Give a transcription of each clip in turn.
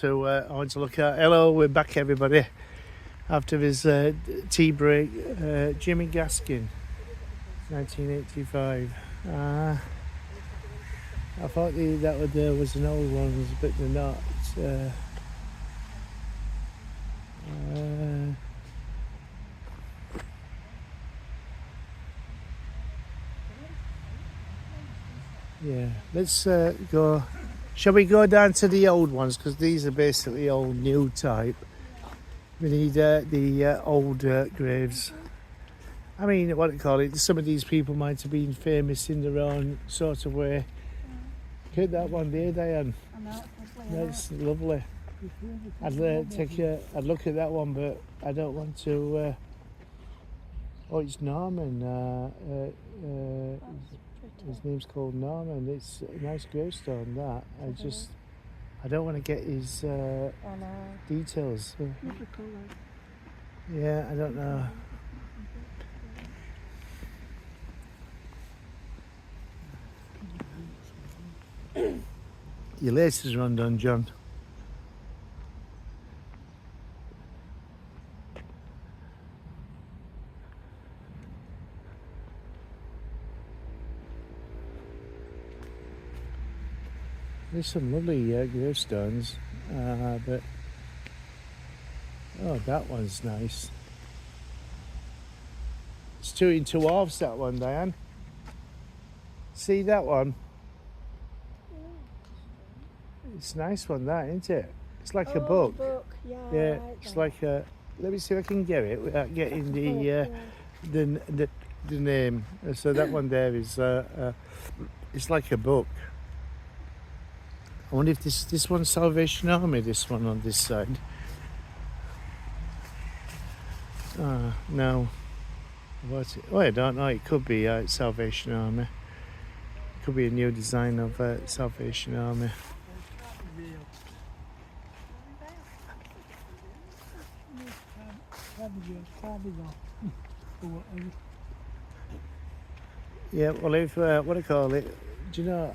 want to look at. Hello, we're back, everybody. After his tea break, Jimmy Gaskin, 1985. I thought that was an old one, but they're not. Yeah, let's go. Shall we go down to the old ones? Because these are basically all new type. We need the old graves. I mean, what do you call it? Some of these people might have been famous in their own sort of way. Look at that one there, Diane. I know, that's lovely. I'd look at that one, but I don't want to. Oh, it's Norman. His name's called Norman. It's a nice gravestone, that. I don't want to get his details. Yeah, I don't know. Your laces are undone, John. There's some lovely gravestones, but oh, that one's nice. It's 2 in 2 halves, that one, Diane. See that one? It's a nice one, that, isn't it? It's like a book. Yeah, it's like a. Let me see if I can get it without getting the name. So that one there is it's like a book. I wonder if this one's Salvation Army. This one on this side. No. What's it? Oh, I don't know. It could be Salvation Army. It could be a new design of Salvation Army. Yeah, well, if what do you call it? Do you know?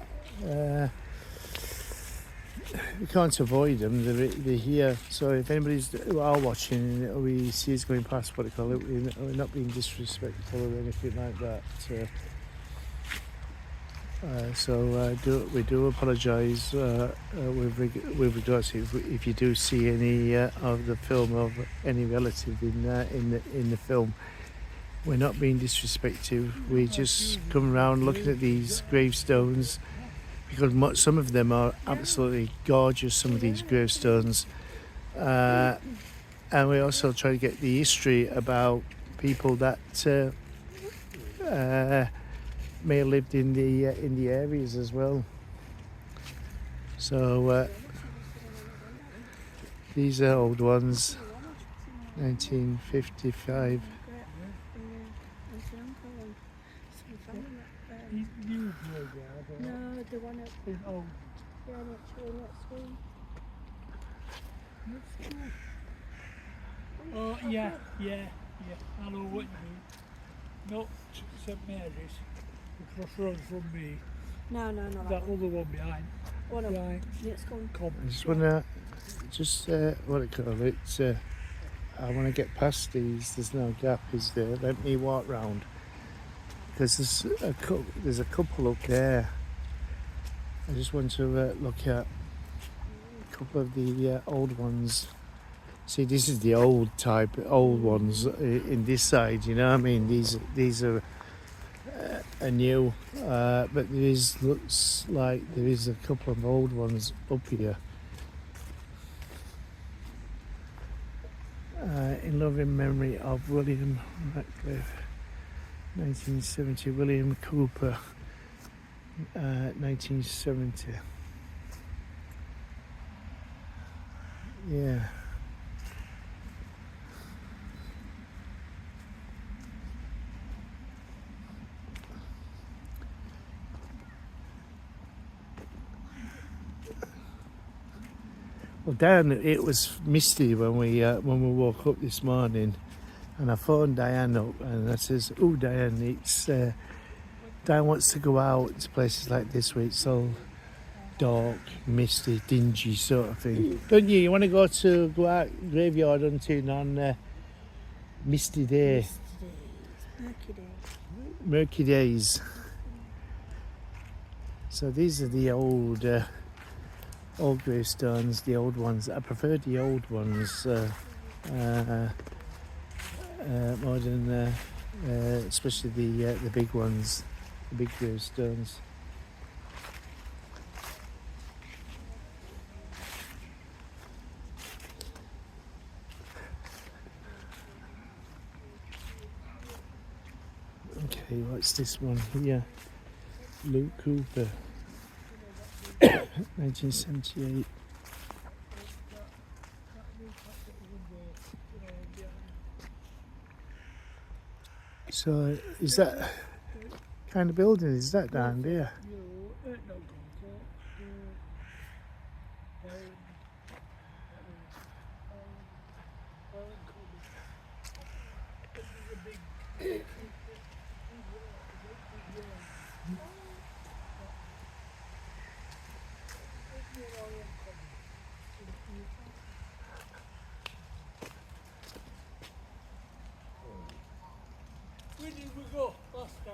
We can't avoid them. They're here. So if anybody's who are watching, we see us going past, what do you call it? We're not being disrespectful or anything like that. We do apologise with regards to if you do see any of the film of any relative in the film. We're not being disrespectful. We just come around looking at these gravestones because some of them are absolutely gorgeous. Some of these gravestones, and we also try to get the history about people that may have lived in the areas as well. So these are old ones, 1955. No, the one up there. Yeah, next one. Oh, yeah. I know what you mean. Not St Mary's, across the road from me. No, that other one behind. One up. Next one. I just want to, what do you call it? I want to get past these. There's no gap, is there? Let me walk round. Because there's a couple up there. I just want to look at a couple of the old ones. See, this is the old ones in this side. You know what I mean? These are new, but looks like there is a couple of old ones up here. In loving memory of William Ratcliffe. 1970, William Cooper, 1970. Yeah. Well, Dan, it was misty when we woke up this morning. And I phoned Diane up and I says, "Oh, Diane, Diane wants to go out to places like this where it's all dark, misty, dingy sort of thing. Don't you? You want to go out graveyard hunting on misty day, Murky day. murky days. So these are the old gravestones, the old ones. I prefer the old ones more than especially the big ones, the big gravestones. Okay, what's this one here? Luke Cooper, 1978. So, is that kind of building? Is that down there? Where did we go last time?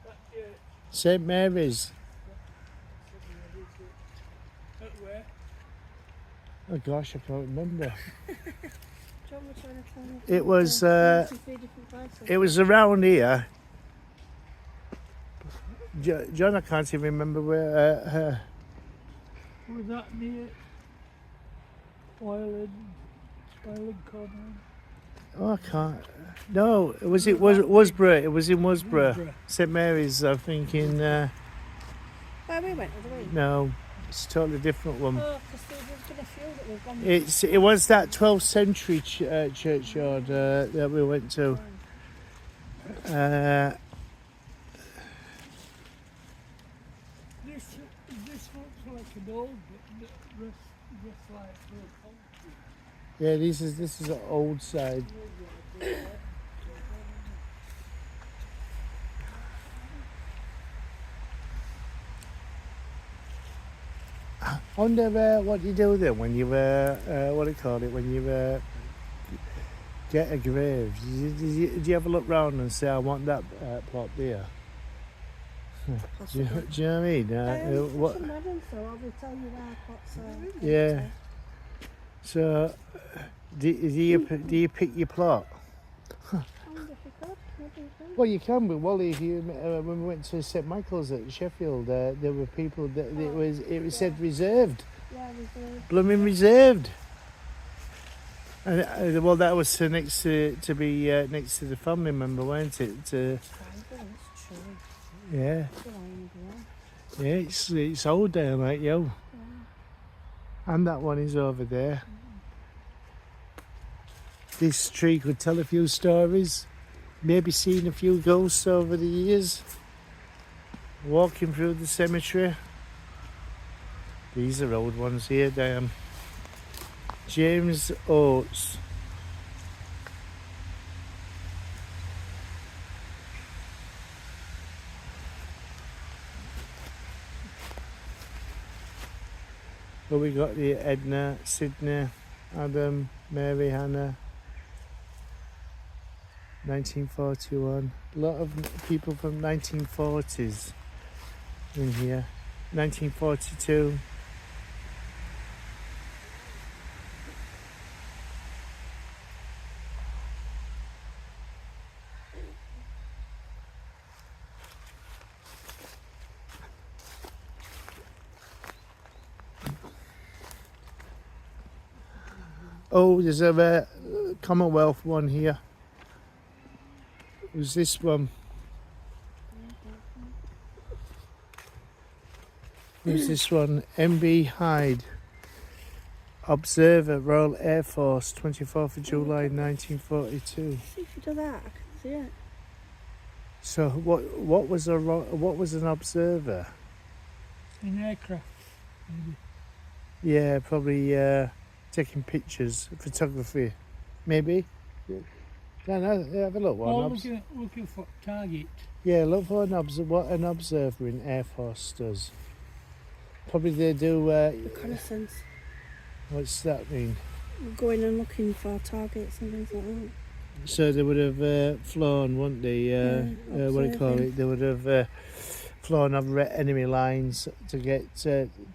That church. St Mary's. At where? Oh gosh, I can't remember. John was trying to tell me. It was 23 different places. it was around here. John, I can't even remember where. Was that near Island Common? Oh, I can't. No, it was Wasborough. It was in Wasborough. Wasborough. St Mary's, I think. In Where we went, the other way. no, it's a totally different one. Oh, because there's been a few that we've gone. It was that 12th century churchyard that we went to. This looks like an old rest like for a country. Yeah, this is the old side. I wonder what you do then when you what do you call it, when you get a grave. Do you have a look round and say, I want that plot there? Do you know what I mean? What? Madam, so I will tell you our plots are. Yeah. So, do you pick your plot? I wonder if we could. Maybe we could. Well, you can, but Wally, if you when we went to St Michael's at Sheffield, there were people that it was said reserved, Yeah, reserved. blooming reserved. And well, that was next to be next to the family member, weren't it? It's true. Yeah, It's lying there. yeah, it's old there, mate, yo. And that one is over there. This tree could tell a few stories. Maybe seen a few ghosts over the years. Walking through the cemetery. These are old ones here, damn. James Oates. But we got the Edna, Sydney, Adam, Mary, Hannah. 1941. A lot of people from 1940s in here. 1942. Oh, there's a Commonwealth one here. Was this one? Who's this one? MB Hyde, Observer, Royal Air Force, 24th of July 1942. See if you do that, I can see it. So what was an observer? An aircraft, maybe. Yeah, probably taking pictures, photography, maybe. No, have a look. Oh, looking for target. Yeah, look for what an observer in Air Force does. probably they do. Reconnaissance. What's that mean? Going and looking for targets and things like that. So they would have flown, wouldn't they? What do you call observing. it? They would have flown over enemy lines to get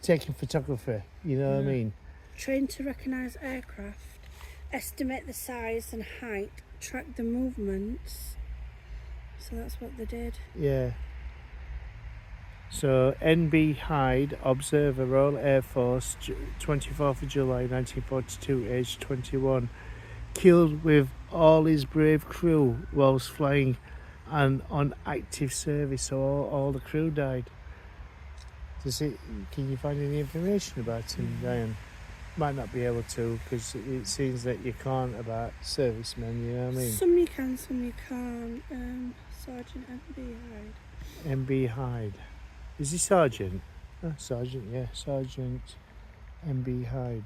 taking photography. You know what I mean? Trained to recognise aircraft, estimate the size and height, track the movements. So that's what they did. Yeah. So N.B. Hyde, observer, Royal Air Force, 24th of July 1942, aged 21, killed with all his brave crew whilst flying and on active service. So all the crew died. Can you find any information about him, Diane? Might not be able to, because it seems that you can't about servicemen, you know what I mean? Some you can, some you can't. Sergeant M.B. Hyde. M.B. Hyde. Is he Sergeant? Oh, Sergeant, yeah. Sergeant M.B. Hyde.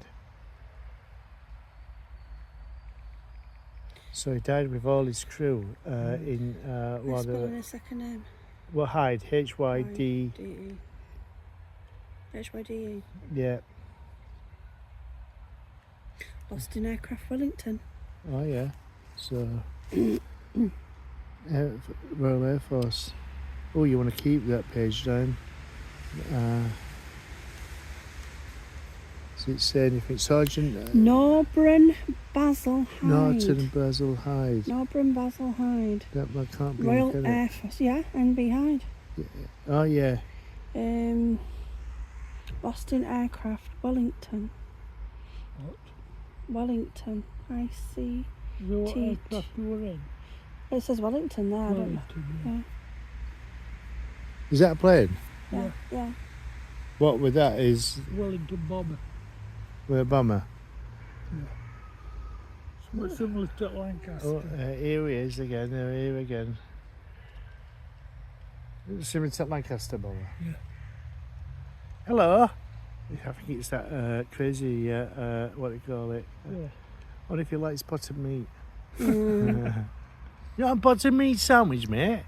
So he died with all his crew in... What's spelling his second name? Well, Hyde. H-Y-D... D-E. H-Y-D-E. Yeah. Lost in aircraft Wellington. Oh, yeah. So... Royal Air Force. Oh, you want to keep that page down? Does it say anything? Sergeant... Norburn Basil Hyde. Norton Basil Hyde. Norburn Basil Hyde. That can't be Royal can Air it? Force. Yeah, N.B. Hyde. Oh, yeah. Boston Aircraft Wellington. What? Wellington. I-C. The what T- aircraft you were in? It says Wellington there. I don't know. Wellington, yeah. Is that a plane? Yeah. Yeah. What with that is Wellington bomber. with a bomber? Somewhat similar to Lancaster. Oh, here he is again. Here again. Similar to Lancaster bomber. Yeah. Hello. I think it's that crazy. What do you call it? Yeah. What if you like spotted meat? Mm. You want a buttered meat sandwich, mate?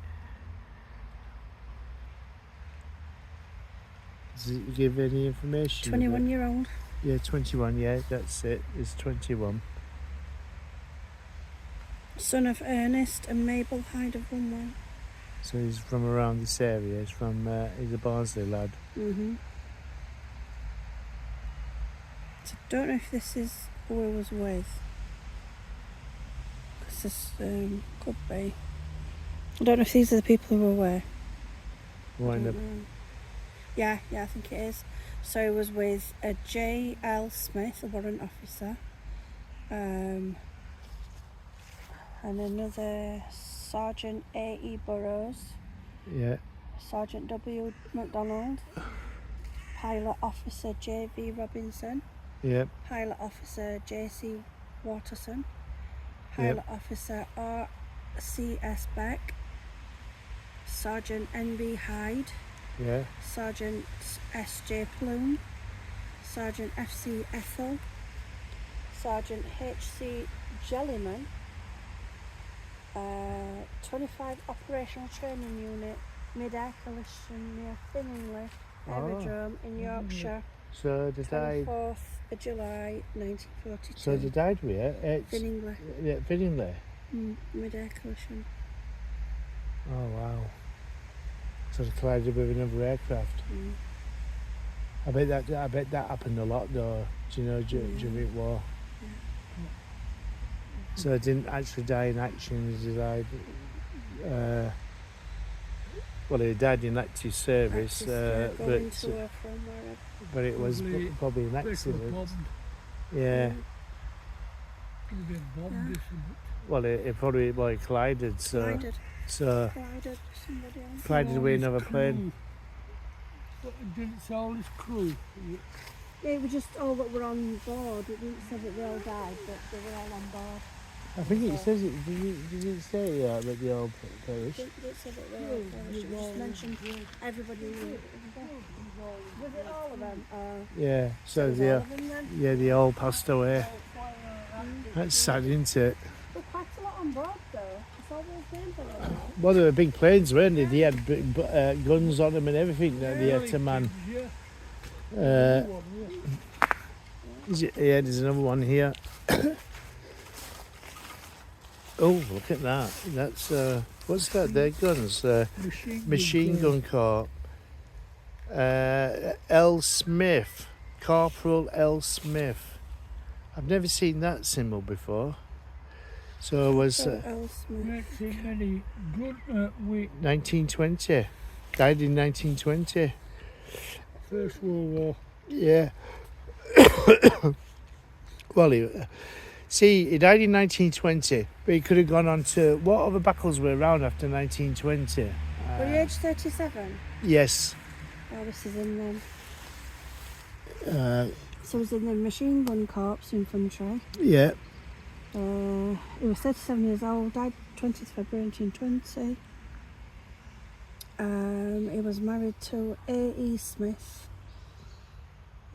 Does it give any information? 21-year-old. Yeah, 21, yeah, that's it. It's 21. Son of Ernest and Mabel Hyde of Wombwell. So he's from around this area. He's a Barnsley lad. Mm-hmm. So I don't know if this is who he was with. Because this could be. I don't know if these are the people who were where. Wind up. Yeah, I think it is. So he was with a J.L. Smith, a warrant officer, and another Sergeant A.E. Burrows, Yeah, Sergeant W. MacDonald, Pilot Officer J.V. Robinson, yeah, Pilot Officer J.C. Watterson, Pilot Officer R.C.S. Beck, Sergeant N.B. Hyde, yeah, Sergeant S.J. Plume, Sergeant F.C. Ethel, Sergeant H.C. Jellyman, 25 Operational Training Unit, Mid-Air Collision near Finningley Aerodrome in Yorkshire, So they died. 24th of July 1942. So they died with it. Finningley. Yeah, Finningley. Mid-Air Collision. Oh wow. So they collided with another aircraft. I bet that happened a lot though. Do you know during war? So they didn't actually die in action. They died. Well, they died in active service, Going to or from wherever. but it was probably an They were accident. bombed. Yeah. You've been bombed, isn't it? Well, it probably collided. So Collided so with somebody else. collided with another Crew. plane. But didn't say all his crew. Yeah, it was just all that were on board. It didn't say that they all died, but they were all on board. I think it says it. Did it say that they all perished? It didn't say that they all perished. It just mentioned everybody. Was it all of them? Yeah. So was they all of them then? they all passed away. That's sad, isn't it? There's quite a lot on board though. It's all those names on it. Well, they were big planes, weren't they? They had guns on them and everything that they had to man. Yeah. Uh, One here. yeah, there's another one here. Oh, look at that. That's, what's that? Their guns. Machine gun corps. L. Smith. Corporal L. Smith. I've never seen that symbol before. So it was L. Smith. Not too many good, wait, 1920. Died in 1920. First World War. Yeah. Well, he died in 1920, but he could have gone on to... What other battles were around after 1920? Were you age 37? Yes. Oh, this is in them. Uh, So he was in the Machine Gun Corps infantry. yeah. He was 37 years old, died 20th February 1920. He was married to A.E. Smith.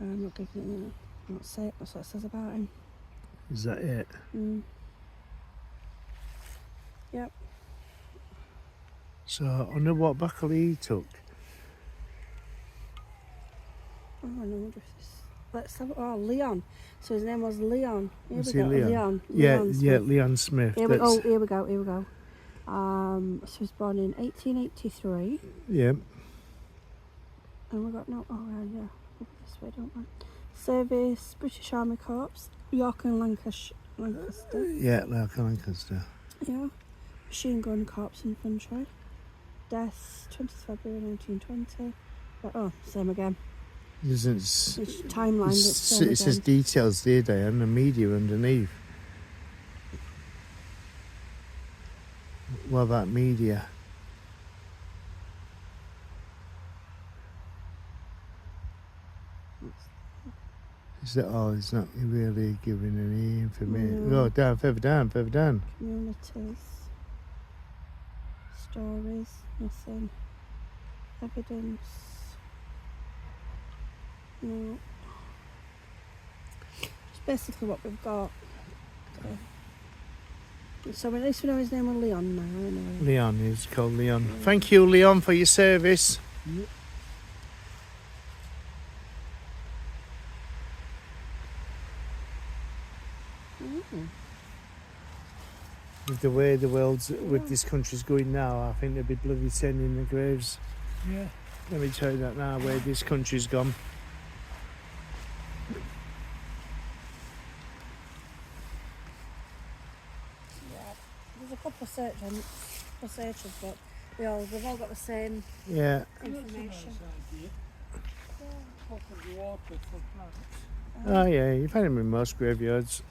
I'm not giving it, not say it, that's what it says about him. Is that it? Mm. Yep. So, I wonder what battle he took. Oh, I wonder if this. Let's have. Oh, Leon. So his name was Leon. Here Was we he go. Leon? Leon Yeah, Smith. Leon Smith. Here we That's- go. Here we go. Here we go. So he was born in 1883, Yeah. and we got no. Oh yeah. Go this way, don't we? Service British Army Corps, York and Lancaster. Yeah, like Lancaster. Yeah. Machine Gun Corps infantry. Death 20th February 1920. But, oh, same again. Isn't It's timeline. It's same it says again. details there, Diane, and media underneath. What about media? Is that all? It's not really giving any information. No. Oh, down, further down, further down. Communities. Stories. Nothing. Evidence. No. It's basically what we've got. Okay. So at least we know his name was Leon now, anyway. Leon, he's called Leon. Thank you, Leon, for your service. Yep. Mm. With the way the world's, with this country's going now, I think they'll be bloody sending the graves. Yeah. Let me tell you that now, where this country's gone. Yeah. There's a couple of searches, but they've all got the same Yeah. information. Top of the water for plants. Oh yeah, you find them in most graveyards.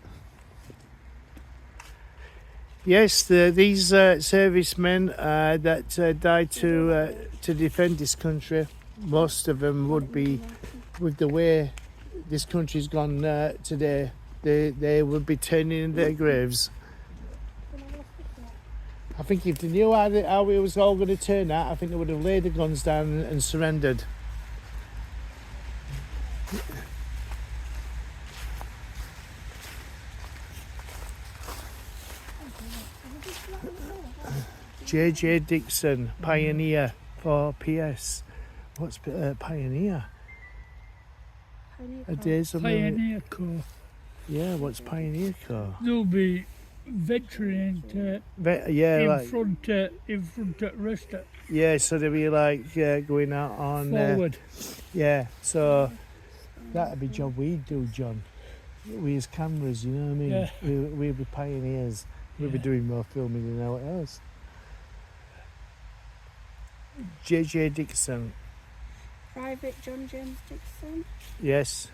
Yes, these servicemen that died to defend this country, most of them would be, with the way this country's gone today, they would be turning in their graves. I think if they knew how it was all going to turn out, I think they would have laid the guns down and surrendered. J.J. Dixon, pioneer for PS. What's pioneer? A days of Pioneer Corps. Yeah, what's pioneer corps? They'll be venturing into Yeah, in like front at rest at yeah. So they'll be like going out on forward. yeah. So that'd be a job we'd do, John. We as cameras, you know what I mean? Yeah. We'd be pioneers. We'd be Yeah. doing more filming than anyone else. J.J. Dixon, Private John James Dixon. yes.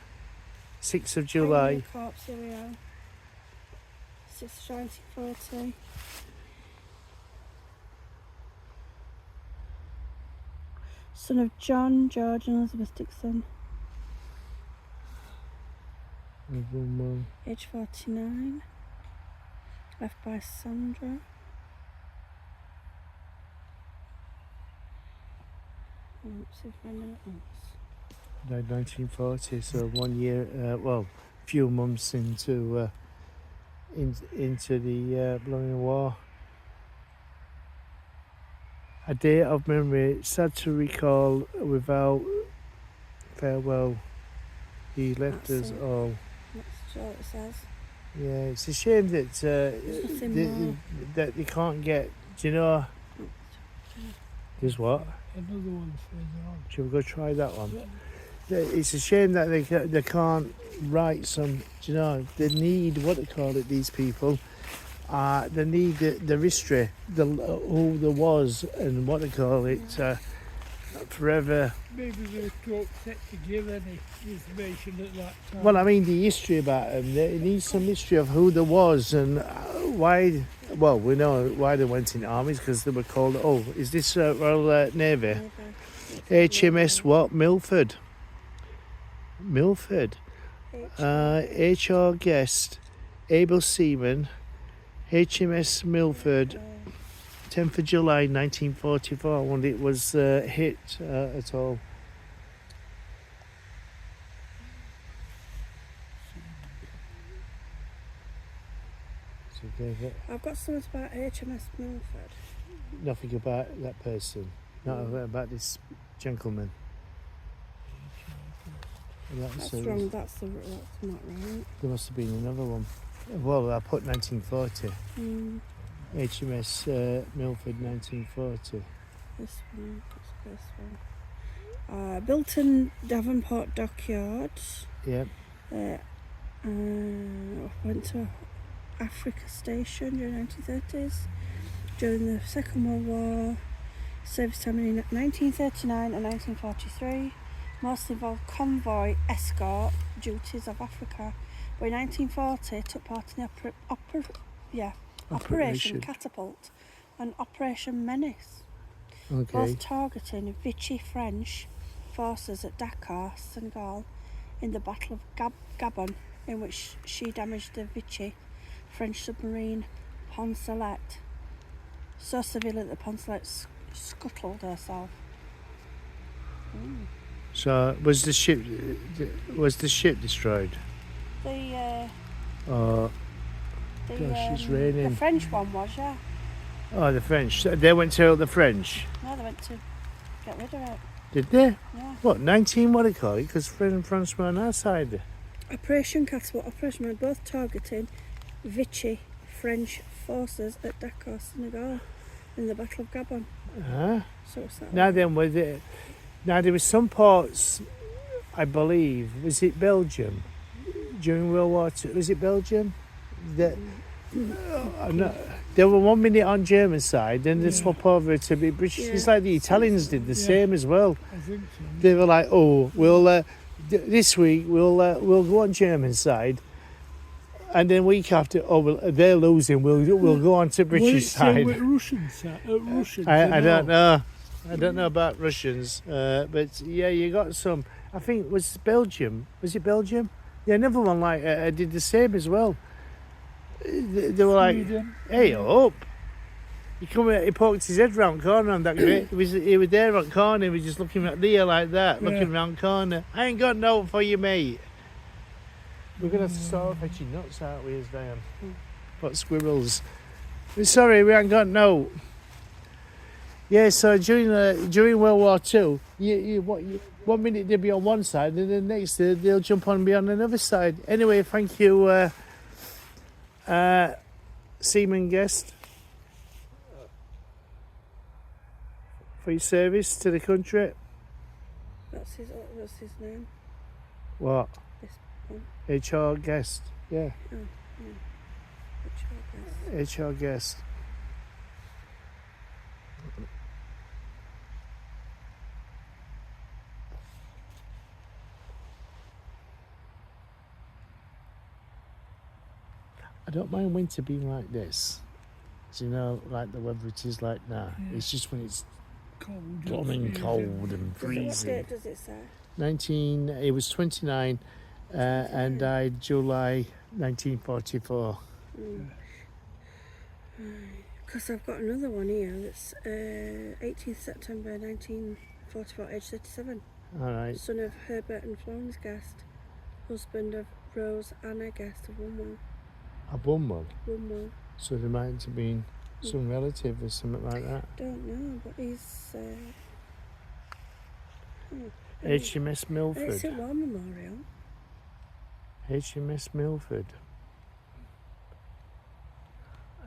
6th of July. Pioneer Corps, here we are. 6th of July 1940. Son of John, George and Elizabeth Dixon. Age 49. Left by Sandra. Let's see if I know it else. Died 1940, so 1 year, well, few months into the blowing war. A day of memory, sad to recall without farewell. He left That's us it. all. That's all it says. Yeah, it's a shame that nothing more. that they can't get. Do you know? There's what? Another one further on. Shall we go try that one? Yeah. It's a shame that they can't write some. Do you know? They need what they call it. These people. They need the history, who there was, and what they call it. Forever. Maybe they don't set to give any information at that time. Well, I mean the history about them. They need some history of who there was and why. Well, we know why they went in armies because they were called. Oh, is this Royal Navy? HMS what? Milford. Milford. HR Guest, able seaman, HMS Milford. 10th of July 1944 when it was hit at all. So I've got something about HMS Milford. nothing about that person, not about this gentleman. That's wrong. That's not right. There must have been another one. Well, I put 1940. HMS Milford 1940. This one. That's this one. Built in Davenport Dockyard. Yep. Went to Africa Station during the 1930s. During the Second World War. Service time in 1939 and 1943. Mostly involved convoy escort duties of Africa. By 1940, took part in the Operation Catapult and Operation Menace, Okay. both targeting Vichy French forces at Dakar, Senegal, in the Battle of Gabon, in which she damaged the Vichy French submarine Poncelet so severely that the Poncelet scuttled herself. So was the ship destroyed? Gosh, it's raining. The French one was, yeah. Oh, the French. They went to help the French. No, they went to get rid of it. Did they? Yeah. What, 19 what do you call it? Because France were on our side. Operation Catapult, Operation Man, both targeting Vichy French forces at Dakar, Senegal, in the Battle of Gabon. So what's that? Now then, with it. Now there was some ports, I believe. Was it Belgium during World War II? Was it Belgium? They were 1 minute on German side, then they swap over to be British. It's like the Italians did the same as well. I think so. They were like, "Oh, we'll this week we'll go on German side, and then week after, oh, well, they're losing. We'll go on to British side." Russians. I don't know. I don't know about Russians, but yeah, you got some. I think it was Belgium. Was it Belgium? Yeah, another one like did the same as well. They were like, "Hey, up!" He come in, he poked his head round corner on that bit. He was there on corner. He was just looking at the air like that, looking round corner. I ain't got no for you, mate. We're gonna have to start fetching nuts, aren't we, as Diane? But squirrels. We're sorry, we ain't got no. Yeah, so during World War II, you 1 minute they'll be on one side, and then the next they'll jump on and be on another side. Anyway, thank you, seaman guest, for your service to the country. What's his name? What? This one. HR guest. Yeah. Oh, yeah. HR guest. I don't mind winter being like this. Do you know, like the weather it is like now. Yeah. It's just when it's Cold. blooming cold and freezing. What date does it say? It was 29 and died July 1944. Because I've got another one here that's 18th September 1944, age 37. All right. Son of Herbert and Florence Guest, husband of Rose Anna Guest of Wombwell. A Wombwell. Wombwell. So there might have been some relative or something like that. Don't know, but he's... HMS It's Milford. a war memorial. HMS Milford.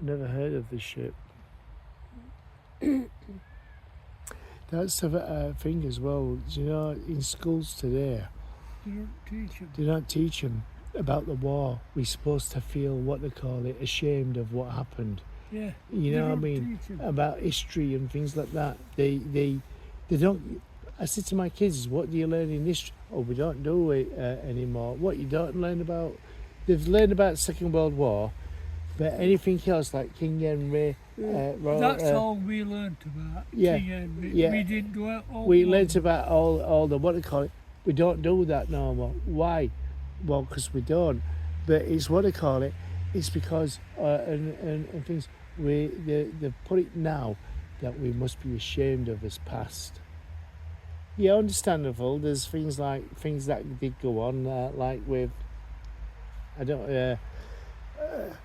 I never heard of this ship. That's the thing as well. You know, in schools today, They don't teach them. they don't teach them about the war. We're supposed to feel, what they call it, ashamed of what happened. Yeah. You they know what I don't mean? teach 'em. About history and things like that. They don't. I said to my kids, "What do you learn in history?" Oh, we don't do it anymore. What you don't learn about? They've learned about the Second World War, but anything else like King Henry. That's all we learnt about. yeah, King Henry. yeah. We didn't do it all. We learnt about all the, what do you call it? We don't do that no more. Why? Well, because we don't. But it's, what do you call it? It's because and things they put it now that we must be ashamed of as past. Yeah, understandable. There's things that did go on, like with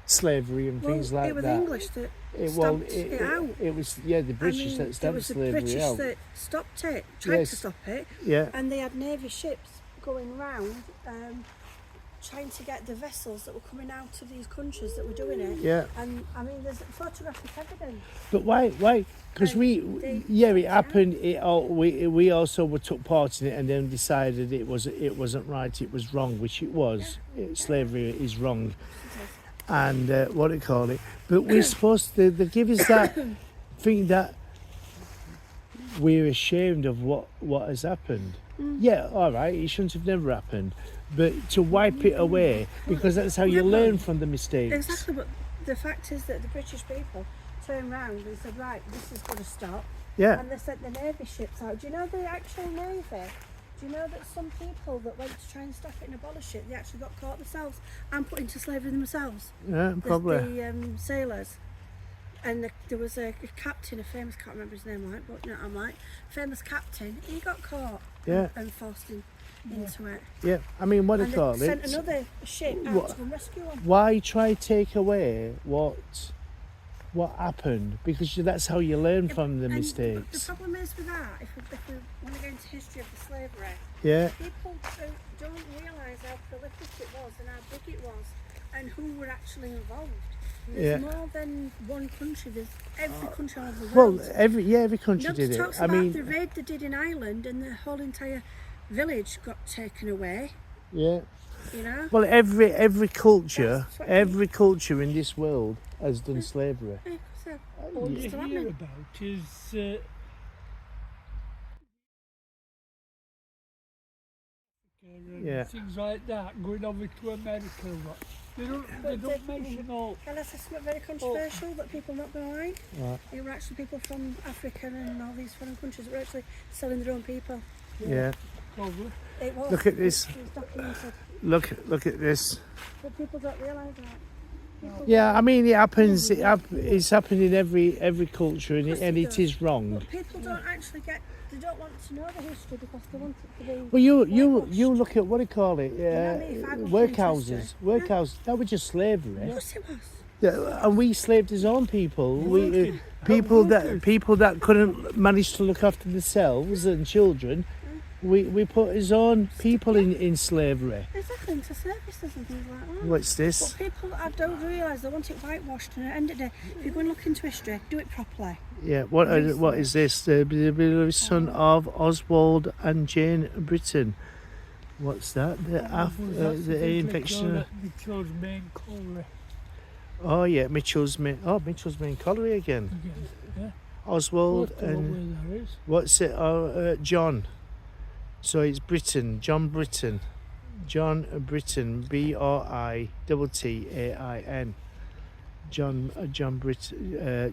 slavery and things like it was that. the English that stopped it out. It was the British that it stopped was the slavery British out. that stopped it, tried Yes. to stop it, Yeah, and they had navy ships going round trying to get the vessels that were coming out of these countries that were doing it. yeah. And I mean, there's photographic evidence. But why? Because it happened. We also took part in it, and then decided it wasn't right. It was wrong, which it was. Slavery is wrong, and what do you call it? But we're supposed to. They give us that thing that we're ashamed of what has happened. Yeah, all right. It shouldn't have never happened, but to wipe it away, because that's how you learn from the mistakes. Exactly, but the fact is that the British people turned round and said, right, this is going to stop. Yeah. And they sent the navy ships out. Do you know the actual navy? Do you know that some people that went to try and stop it and abolish it, they actually got caught themselves and put into slavery themselves? Yeah, probably. The sailors. And there was a captain, a famous, can't remember his name, like, but no, I'm like, famous captain, he got caught Yeah. and forced into it. Yeah. I mean, what do And you call they sent it? another ship out What? to come rescue them. Why try to take away what happened? Because that's how you learn from the And mistakes. The problem is with that, if we want to go into history of the slavery, Yeah. people don't realise how prolific it was and how big it was and who were actually involved. There's more than one country. There's every country all over the world. Well, every country Nobody did it. talks I about mean, the raid they did in Ireland and the whole entire village got taken away. yeah. You know. Well, every culture, That's what every culture in this world has done slavery. Yeah, so, All you it's still hear happening. about is and Yeah. things like that going over to America. What? They don't mention all. And that's something very controversial that people not going to like. Right. There were actually people from Africa and all these foreign countries that were actually selling their own people. Yeah. Probably. It was. Look at this. It was documented. Look at this. But people don't realise that. People Yeah, I mean, it happens. It's happened in every culture, and it is wrong. But people don't actually get. They don't want to know the history because they want it to be. Well, you whitewashed. look at, what do you call it? know me, if I go Workhouses. into history. Workhouses. That was just slavery. Of course it was. Yeah, and we slaved his own people. Working. People that couldn't manage to look after themselves and children. We put his own people in slavery. Exactly, into services and things like that. What's But this? people that don't realise they want it whitewashed, and at the end of the day, if you go and look into history, do it properly. Yeah. What is this? The son of Oswald and Jane Britton. What's that? The infection. Mitchell's main colliery. Oh yeah, Mitchell's main colliery again. Yeah. Oswald Look at and where that is. what's it? John. So it's Britton, John Britton, John Britton, Brittain,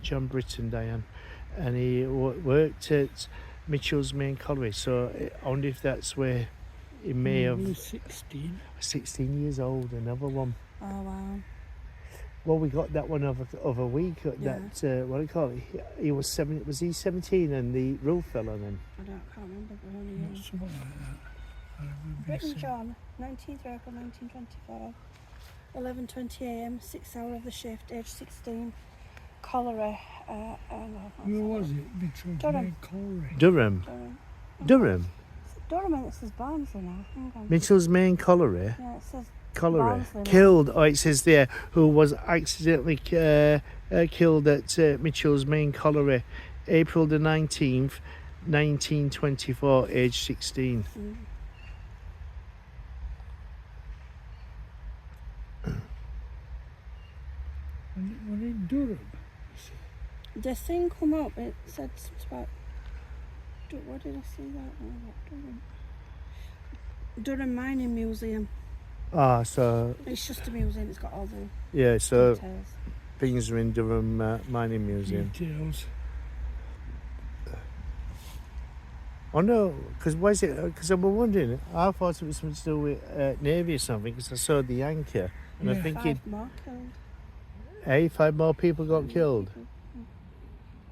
John Britton, Diane, and he worked at Mitchell's main colliery. So I wonder if that's where he may He have was 16. 16 years old. Another one. Oh wow. Well, we got that one of a week. Yeah. That what do you call it? He was 7. Was he 17? And the roof fell on him. Can't remember, but only Something like that. I remember Britain seeing- John, 19th April 1924, 11:20 a.m., 6th hour of the shift, age 16, cholera. Where was it? Mitchell's Durham. main colliery. Durham. Durham, and it says Barnsley now. Hang on. Mitchell's main colliery. Yeah, it says Cholera. Barnsley, Killed, it says there, who was accidentally killed at Mitchell's Main Colliery, April the 19th, 1924, age 16. When in Durham. The thing come up, it said something about. What did I see that? Durham. Durham Mining Museum. Ah, so It's just a museum, it's got all the yeah, so details. things are in Durham Mining Museum. Details. Oh no, because why is it? Because I was wondering. I thought it was something to do with Navy or something. Because I saw the anchor, and Yeah. I'm thinking, 5 more killed. hey, 5 more people got killed.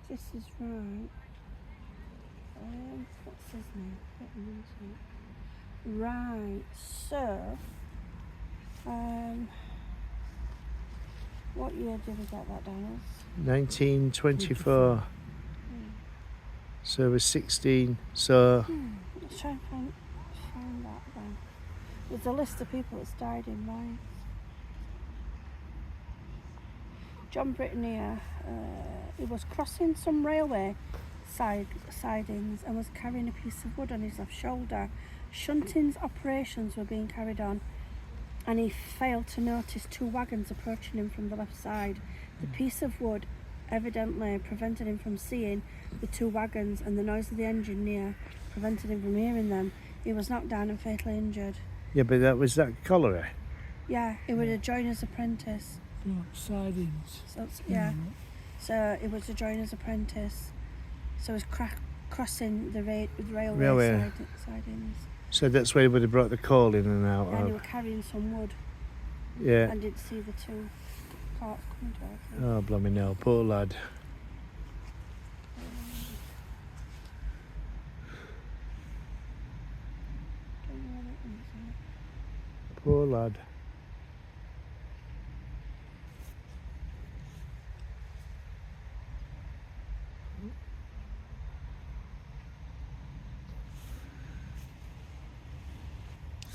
This is right. What's his name? Right, so, what year did we get that down as? 1924. So it was 16. So Let's try and find that then. There's a list of people that's died in mines. John Britannia, he was crossing some railway sidings and was carrying a piece of wood on his left shoulder. Shunting's operations were being carried on and he failed to notice 2 wagons approaching him from the left side. The piece of wood evidently prevented him from seeing the 2 wagons, and the noise of the engine near prevented him from hearing them. He was knocked down and fatally injured. yeah, but that cholera. Yeah, he was a joiner's apprentice. Sidings. So yeah, so it was a joiner's apprentice. So he was crossing the railway sidings. So that's where he would have brought the coal in and out And he of. was carrying some wood Yeah. and didn't see the 2 carts coming towards him. Oh, blooming hell, poor lad. Don't know what it is, Poor lad.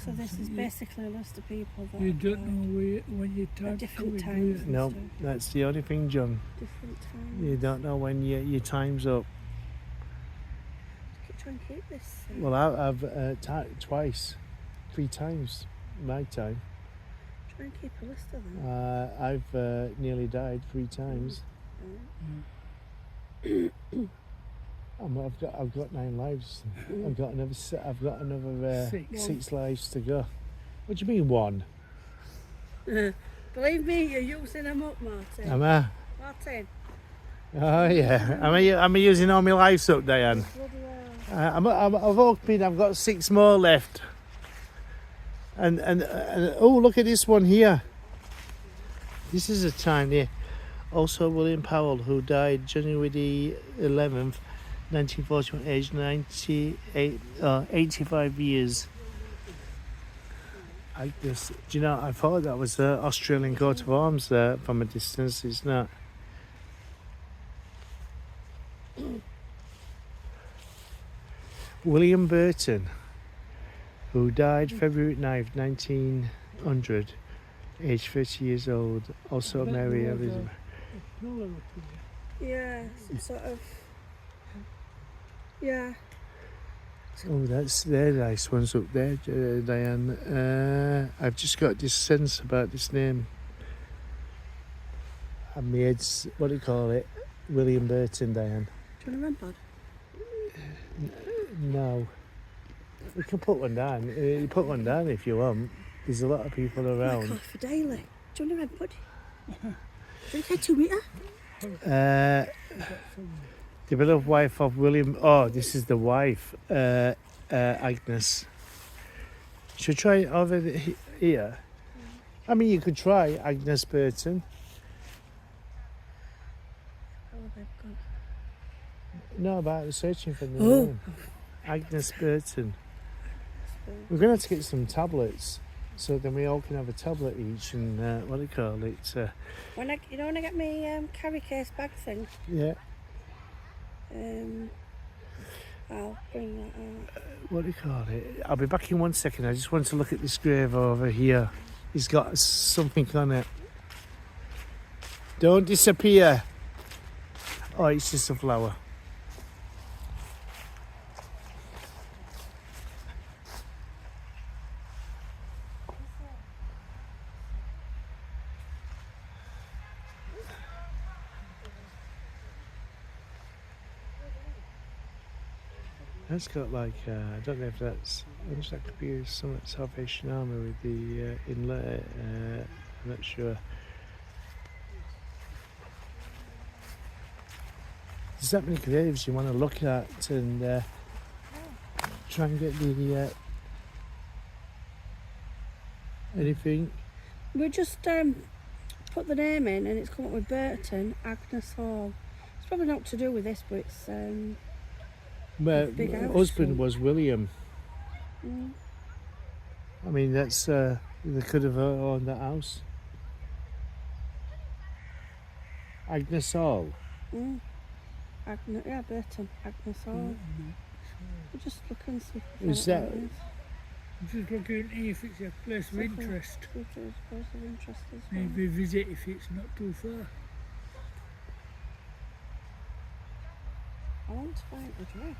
So this is basically a list of people that You don't know when you at type different coming times. with. No, that's the only thing, John. Different times. You don't know when your time's up. Try and keep this. Well, I've twice, 3 times my time. Try and keep a list of them. I've nearly died 3 times. I've got 9 lives. I've got another 6 lives to go. What do you mean 1? Believe me, you're using them up, Martin. Am I? Martin. Oh yeah. Am I using all my lives up, Diane? Bloody hell. I've hoping I've got 6 more left. And oh, look at this one here. This is a time here. Also, William Powell, who died January the 11th, 1941, aged 85 years. Do you know, I thought that was the Australian coat of arms there from a distance. It's not. William Burton, who died February 9th, 1900, aged 30 years old. Also Mary Elizabeth. Yeah, some sort of. Yeah. Oh, they're nice ones up there, Diane. I've just got this sense about this name. And my head's, what do you call it? William Burton, Diane. Do you want to remember? No. We can put one down. You put one down if you want. There's a lot of people around. Like for daily. Do you want to remember? Do you care 2 metre? The beloved wife of William. Oh, this is the wife, Agnes. Should try it over here. I mean, you could try Agnes Burton. Oh, they've gone. No, about searching for the Oh. name. Agnes Burton. We're going to have to get some tablets, so then we all can have a tablet each, and what do you call it? When I get my carry case bag thing, Yeah. I'll bring that out. What do you call it? I'll be back in 1 second. I just want to look at this grave over here. He's got something on it. Don't disappear. Oh, it's just a flower. That's got like, I don't know if that's, I wish that could be some Salvation Army with the inlet, I'm not sure. There's that many graves you want to look at and try and get the anything. We just put the name in and it's come up with Burton, Agnes Hall. It's probably not to do with this, but it's My big house, husband so- was William. I mean, that's they could have owned that house. Agnes Hall. Yeah, Burton, Agnes Hall. We'll just look and see. If we Is find out that- what it is. I'm just looking if it's a place of interest. Which is a place of interest as well. Maybe visit if it's not too far. I want to find the address.